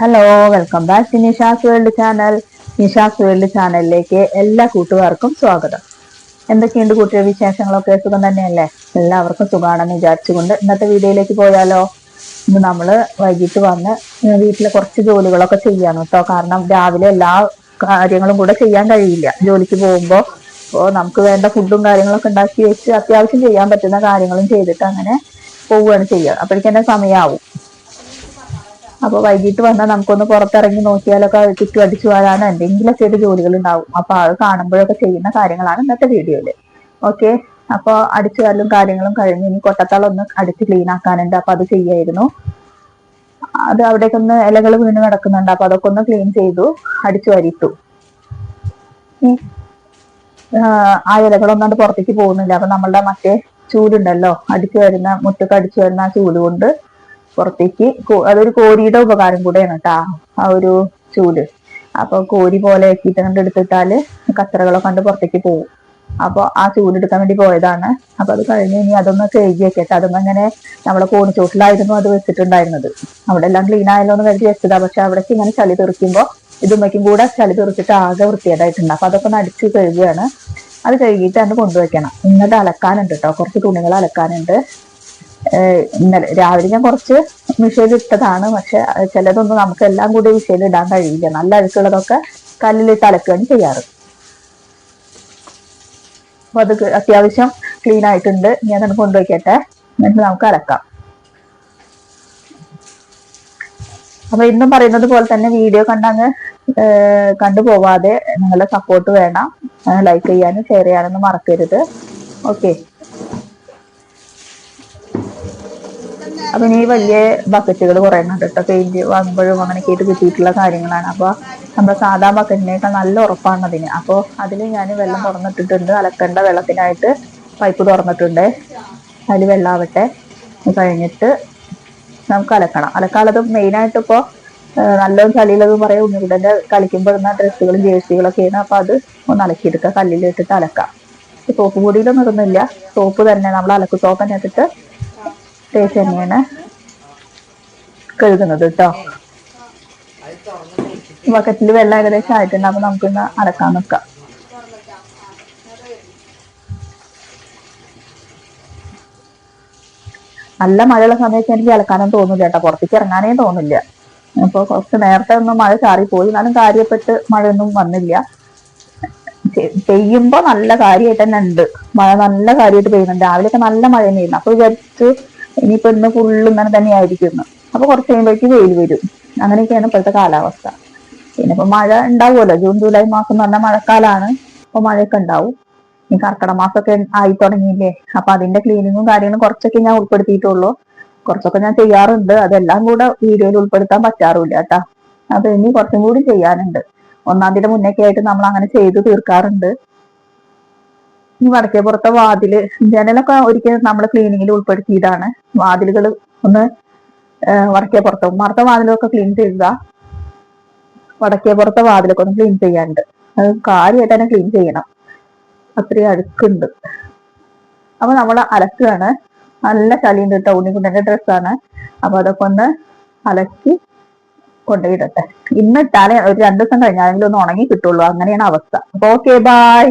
Hello, welcome back to Nisha's world channel. Nisha's world ചാനലിലേക്ക് എല്ലാ കൂട്ടുകാർക്കും സ്വാഗതം. എന്തൊക്കെയുണ്ട് കൂട്ടുകാർ, വിശേഷങ്ങളൊക്കെ സുഖം തന്നെയല്ലേ? എല്ലാവർക്കും സുഖമാണെന്ന് വിചാരിച്ചുകൊണ്ട് ഇന്നത്തെ വീഡിയോയിലേക്ക് പോയാലോ? ഇന്ന് നമ്മള് വൈകിട്ട് വന്ന് വീട്ടിലെ കുറച്ച് ജോലികളൊക്കെ ചെയ്യാണ് കേട്ടോ. കാരണം രാവിലെ എല്ലാ കാര്യങ്ങളും കൂടെ ചെയ്യാൻ കഴിയില്ല ജോലിക്ക് പോകുമ്പോൾ. അപ്പോൾ നമുക്ക് വേണ്ട ഫുഡും കാര്യങ്ങളൊക്കെ ഉണ്ടാക്കി വെച്ച് അത്യാവശ്യം ചെയ്യാൻ പറ്റുന്ന കാര്യങ്ങളും ചെയ്തിട്ട് അങ്ങനെ പോവുകയാണ് ചെയ്യുക. അപ്പോഴേക്കും സമയമാവും. അപ്പൊ വൈകിട്ട് വന്നാൽ നമുക്കൊന്ന് പുറത്തിറങ്ങി നോക്കിയാലൊക്കെ ചുറ്റും അടിച്ചു വരാനോ എന്തെങ്കിലുമൊക്കെ ആയിട്ട് ജോലികൾ ഉണ്ടാവും. അപ്പൊ അത് കാണുമ്പോഴൊക്കെ ചെയ്യുന്ന കാര്യങ്ങളാണ് ഇന്നത്തെ വീഡിയോയില്. ഓക്കെ, അപ്പൊ അടിച്ചു വരലും കാര്യങ്ങളും കഴിഞ്ഞ് ഇനി കൊട്ടത്തളം ഒന്ന് അടിച്ച് ക്ലീൻ ആക്കാനുണ്ട്. അപ്പൊ അത് ചെയ്യായിരുന്നു. അത് അവിടേക്ക് ഒന്ന് ഇലകൾ വീണ് കിടക്കുന്നുണ്ട്. അപ്പൊ അതൊക്കെ ഒന്ന് ക്ലീൻ ചെയ്തു, അടിച്ചു വരിട്ടു. ആ ഇലകളൊന്നും പുറത്തേക്ക് പോകുന്നില്ല. അപ്പൊ നമ്മളുടെ മറ്റേ ചൂലുണ്ടല്ലോ, അടിച്ചു വരുന്ന മുറ്റത്ത് അടിച്ചു വരുന്ന ആ ചൂല് കൊണ്ട് പുറത്തേക്ക് അതൊരു കോരിയുടെ ഉപകാരം കൂടെയാണ് കേട്ടാ ആ ഒരു ചൂല്. അപ്പൊ കോരി പോലെ ആക്കിയിട്ട് കണ്ട് എടുത്തിട്ടാല് കച്ചറകളൊക്കെ കണ്ട് പുറത്തേക്ക് പോകും. അപ്പൊ ആ ചൂലെടുക്കാൻ വേണ്ടി പോയതാണ്. അപ്പൊ അത് കഴിഞ്ഞ് ഇനി അതൊന്ന് കഴുകി വെക്കട്ടെ. അതൊന്നും അങ്ങനെ നമ്മളെ കോണിച്ചോട്ടിലായിരുന്നു അത് വെച്ചിട്ടുണ്ടായിരുന്നത്. അവിടെ എല്ലാം ക്ലീൻ ആയല്ലോ എന്ന് കരുതി വെച്ചതാ. പക്ഷെ അവിടേക്ക് ഇങ്ങനെ ചളി തെറിക്കുമ്പോൾ ഇതുമ്മയ്ക്കും കൂടെ ചളി തെറിച്ചിട്ട് ആകെ വൃത്തികേടായിട്ടുണ്ട്. അപ്പൊ അതൊക്കെ ഒന്ന് അടിച്ച് കഴുകുകയാണ്. അത് കഴുകിയിട്ട് അത് കൊണ്ടുവയ്ക്കണം. ഇന്നത്തെ അലക്കാനുണ്ട് കേട്ടോ, കുറച്ച് തുണികൾ അലക്കാനുണ്ട്. ഇന്നലെ രാവിലെ ഞാൻ കുറച്ച് മിഷീനിൽ ഇട്ടതാണ്. പക്ഷെ ചിലതൊന്നും നമുക്ക് എല്ലാം കൂടി മിഷീനിൽ ഇടാൻ കഴിയില്ല. നല്ല അഴുക്കുള്ളതൊക്കെ കല്ലിലിട്ട് അലക്കുകയാണ് ചെയ്യാറ്. അപ്പൊ അത് അത്യാവശ്യം ക്ലീൻ ആയിട്ടുണ്ട്. ഞാൻ തന്നെ കൊണ്ടുവയ്ക്കട്ടെ, എന്നിട്ട് നമുക്ക് അലക്കാം. അപ്പൊ ഇന്നും പറയുന്നത് പോലെ തന്നെ വീഡിയോ കണ്ടങ്ങ് കണ്ടുപോവാതെ നിങ്ങളുടെ സപ്പോർട്ട് വേണം. ലൈക്ക് ചെയ്യാനും ഷെയർ ചെയ്യാനൊന്നും മറക്കരുത്. ഓക്കെ, അപ്പൊ ഇനി വലിയ ബക്കറ്റുകൾ കുറെ ഉണ്ട് കേട്ടോ. പെയിന്റ് വാങ്ങുമ്പോഴും അങ്ങനെയൊക്കെ ആയിട്ട് കിട്ടിയിട്ടുള്ള കാര്യങ്ങളാണ്. അപ്പൊ നമ്മുടെ സാധാ ബക്കറ്റിനേക്കാൾ നല്ല ഉറപ്പാണ് അതിന്. അപ്പോൾ അതിൽ ഞാൻ വെള്ളം തുറന്നിട്ടിട്ടുണ്ട്. അലക്കേണ്ട വെള്ളത്തിനായിട്ട് പൈപ്പ് തുറന്നിട്ടുണ്ട്. അതിൽ വെള്ളമാവട്ടെ. കഴിഞ്ഞിട്ട് നമുക്ക് അലക്കണം. അലക്കാനുള്ളത് മെയിനായിട്ട് ഇപ്പോൾ നല്ലതും ചളിയുള്ളതും പറയാം ഉണ്ണിക്കുട്ടൻ്റെ കളിക്കുമ്പോൾ ഇടുന്ന ഡ്രസ്സുകളും ജേഴ്സികളൊക്കെയാണ്. അപ്പൊ അത് ഒന്ന് അലക്കിയെടുക്കുക, കല്ലിലിട്ടിട്ട് അലക്കാം. സോപ്പ് പൊടിയിലൊന്നും ഇടുന്നില്ല, സോപ്പ് തന്നെ നമ്മൾ അലക്ക് സോപ്പ് തന്നെ ഇട്ടിട്ട് തേച്ച് തന്നെയാണ് കഴുകുന്നത് കേട്ടോ. ബക്കറ്റിൽ വെള്ളം ഏകദേശം ആയിട്ടുണ്ട്. അപ്പൊ നമുക്കിന്ന് അലക്കാൻ നിൽക്കാം. നല്ല മഴയുള്ള സമയത്ത് എനിക്ക് അലക്കാനൊന്നും തോന്നില്ല കേട്ടോ, പുറത്തേക്ക് ഇറങ്ങാനേ തോന്നില്ല. അപ്പൊ കുറച്ച് നേരത്തെ ഒന്നും മഴ ചാറിപ്പോയി, എന്നാലും കാര്യപ്പെട്ട് മഴയൊന്നും വന്നില്ല. പെയ്യുമ്പോ നല്ല കാര്യമായിട്ട് തന്നെ ഉണ്ട്. മഴ നല്ല കാര്യമായിട്ട് പെയ്യുന്നുണ്ട്. രാവിലെയൊക്കെ നല്ല മഴ തന്നെയായിരുന്നു. അപ്പൊ വിചാരിച്ചു ഇനിയിപ്പോ ഇന്ന് ഫുള്ള് ഇങ്ങനെ തന്നെ ആയിരിക്കുന്നു. അപ്പൊ കുറച്ച് കഴിയുമ്പോഴേക്ക് വെയിൽ വരും. അങ്ങനെയൊക്കെയാണ് ഇപ്പോഴത്തെ കാലാവസ്ഥ. പിന്നെ ഇപ്പൊ മഴ ഉണ്ടാവുമല്ലോ, ജൂൺ ജൂലൈ മാസം എന്ന് പറഞ്ഞാൽ മഴക്കാലാണ്. അപ്പൊ മഴയൊക്കെ ഉണ്ടാവും. ഈ കർക്കിടക മാസമൊക്കെ ആയി തുടങ്ങിയില്ലേ. അപ്പൊ അതിന്റെ ക്ലീനിങ്ങും കാര്യങ്ങളും കുറച്ചൊക്കെ ഞാൻ ഉൾപ്പെടുത്തിയിട്ടുള്ളൂ. കുറച്ചൊക്കെ ഞാൻ ചെയ്യാറുണ്ട്. അതെല്ലാം കൂടെ വീഡിയോയിൽ ഉൾപ്പെടുത്താൻ പറ്റാറില്ല കേട്ടാ. അത് ഇനി കുറച്ചും കൂടി ചെയ്യാനുണ്ട്. 1-ാം തീയതി മുന്നേക്കെ ആയിട്ട് നമ്മൾ അങ്ങനെ ചെയ്ത് തീർക്കാറുണ്ട്. ഈ വടക്കേപ്പുറത്തെ വാതില് ജനലൊക്കെ ഒരിക്കലും നമ്മൾ ക്ലീനിങ്ങിൽ ഉൾപ്പെടുത്തിയതാണ്. വാതിലുകൾ ഒന്ന് വടക്കേപ്പുറത്തെ ഉമ്മാർത്തെ വാതിലൊക്കെ ക്ലീൻ ചെയ്യുക. വടക്കേപ്പുറത്തെ വാതിലൊക്കെ ഒന്ന് ക്ലീൻ ചെയ്യാനുണ്ട്. അത് കാര്യമായിട്ട് തന്നെ ക്ലീൻ ചെയ്യണം, അത്രയും അഴുക്കുണ്ട്. അപ്പൊ നമ്മൾ അലക്കുകയാണ്. നല്ല ചളിയുണ്ട് കേട്ടോ, ഉണ്ണിക്കുട്ടൻ്റെ ഡ്രസ്സാണ്. അപ്പൊ അതൊക്കെ ഒന്ന് അലക്കി കൊണ്ടുപോയിടട്ടെ. ഇന്നിട്ടാലേ ഒരു 2 ദിവസം കഴിഞ്ഞാലെങ്കിലും ഒന്ന് ഉണങ്ങി കിട്ടുള്ളൂ. അങ്ങനെയാണ് അവസ്ഥ. അപ്പൊ ഓക്കെ, ബൈ.